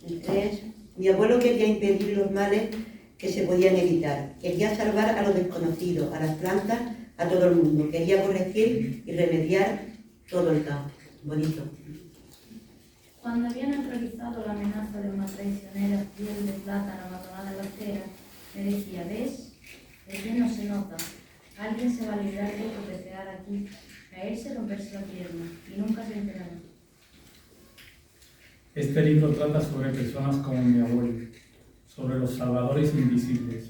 El 3. Mi abuelo quería impedir los males que se podían evitar. Quería salvar a los desconocidos, a las plantas, a todo el mundo. Quería corregir y remediar todo el caos. Bonito. Cuando había neutralizado la amenaza de una traicionera piel de plátano abandonada en la acera, me decía, ¿ves? El bien no se nota. Alguien se va a librar de topetear aquí, caerse, romperse la pierna, y nunca se enterará. Este libro trata sobre personas como mi abuelo, sobre los salvadores invisibles,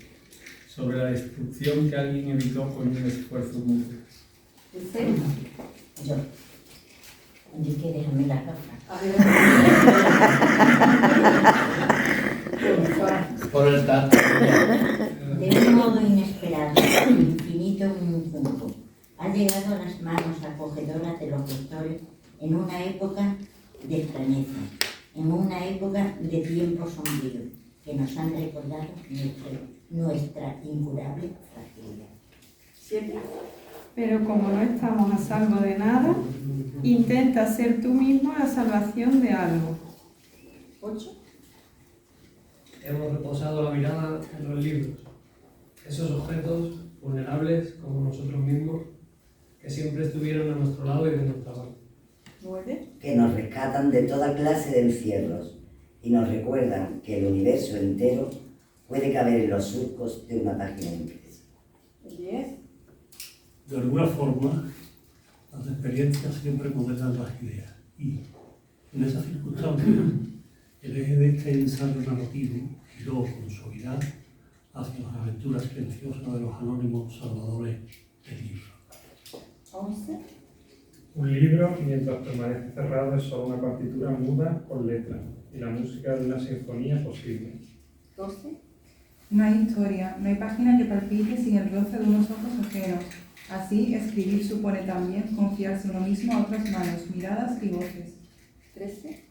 sobre la destrucción que alguien evitó con un esfuerzo mutuo. Yo que déjame la gafas. Por el tacto. De un modo inesperado, infinito en un punto, ha llegado a las manos acogedoras de los lectores en una época de extrañeza, en una época de tiempo sombrío, que nos han recordado nuestra incurable fragilidad. Pero como no estamos a salvo de nada, intenta ser tú mismo la salvación de algo. 8. Hemos reposado la mirada en los libros, esos objetos vulnerables como nosotros mismos, que siempre estuvieron a nuestro lado y de nuestra mano. 9. que nos rescatan de toda clase de encierros y nos recuerdan que el universo entero puede caber en los surcos de una página impresa. 10. De alguna forma, las experiencias siempre modelan las ideas y, en esa circunstancia, el eje de este ensayo narrativo giró con suavidad hacia las aventuras silenciosas de los anónimos salvadores del libro. 11. Un libro, mientras permanece cerrado, es solo una partitura muda con letra y la música de una sinfonía posible. 12. No hay historia, no hay página que palpite sin el roce de unos ojos ajenos. Así, escribir supone también confiarse uno mismo a otras manos, miradas y voces. 13.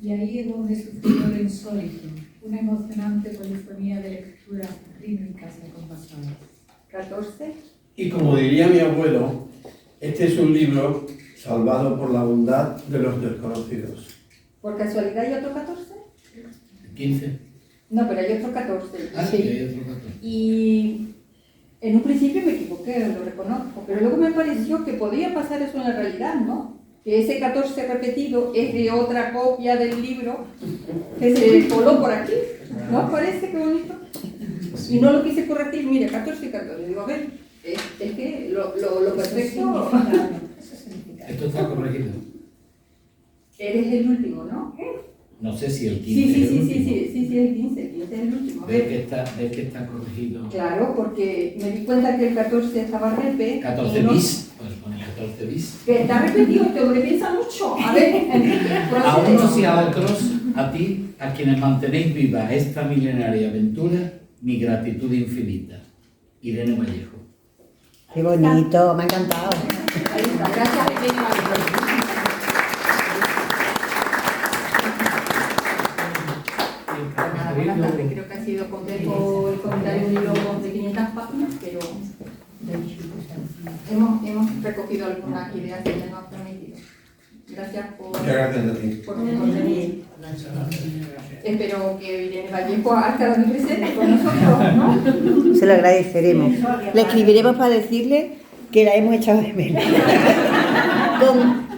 Y ahí es donde sucedió lo insólito, una emocionante polifonía de lecturas rítmicas y acompasadas. 14. Y como diría mi abuelo, este es un libro salvado por la bondad de los desconocidos. ¿Por casualidad hay otro 14? 15. No, pero hay otro 14. Ah, sí, hay otro 14. Y en un principio me equivoqué, lo reconozco, pero luego me pareció que podía pasar eso en la realidad, ¿no? Que ese 14 repetido es de otra copia del libro que se coló por aquí. ¿No os parece qué bonito? Y no lo quise corregir, mira, 14 y 14. Digo, a ver, es que lo perfecto... Esto está corregido. Eres el último, ¿no? No sé si el 15 Sí, es el último. sí, el 15 es el último. A ¿Ves ver. que está corregido? Claro, porque me di cuenta que el 14 estaba repe. 14 y no- bis. Pues pone 14 bis. Que está repetido, este hombre piensa mucho. A ver, Enrique, A procede. unos y a otros, a ti, a quienes mantenéis viva esta milenaria aventura, mi gratitud infinita. Irene Vallejo. Qué bonito, me ha encantado. Ahí está, gracias, Irene Vallejo. Nada, buenas tardes. Creo que ha sido complejo el comentario de un libro de 500 páginas, pero hemos recogido algunas ideas que ya nos han permitido. Gracias por venir. Espero que Irene Vallejo ha estado aquí presente con nosotros, ¿no? Se lo agradeceremos. Le escribiremos para decirle que la hemos echado de menos.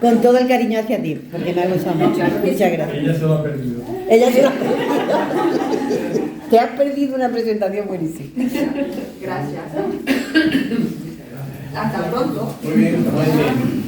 con todo el cariño hacia ti, porque me ha gustado mucho. Muchas gracias. Ella se lo ha perdido. Ella se lo ha perdido. Te has perdido una presentación buenísima. Gracias. Hasta pronto. Muy bien, muy bien.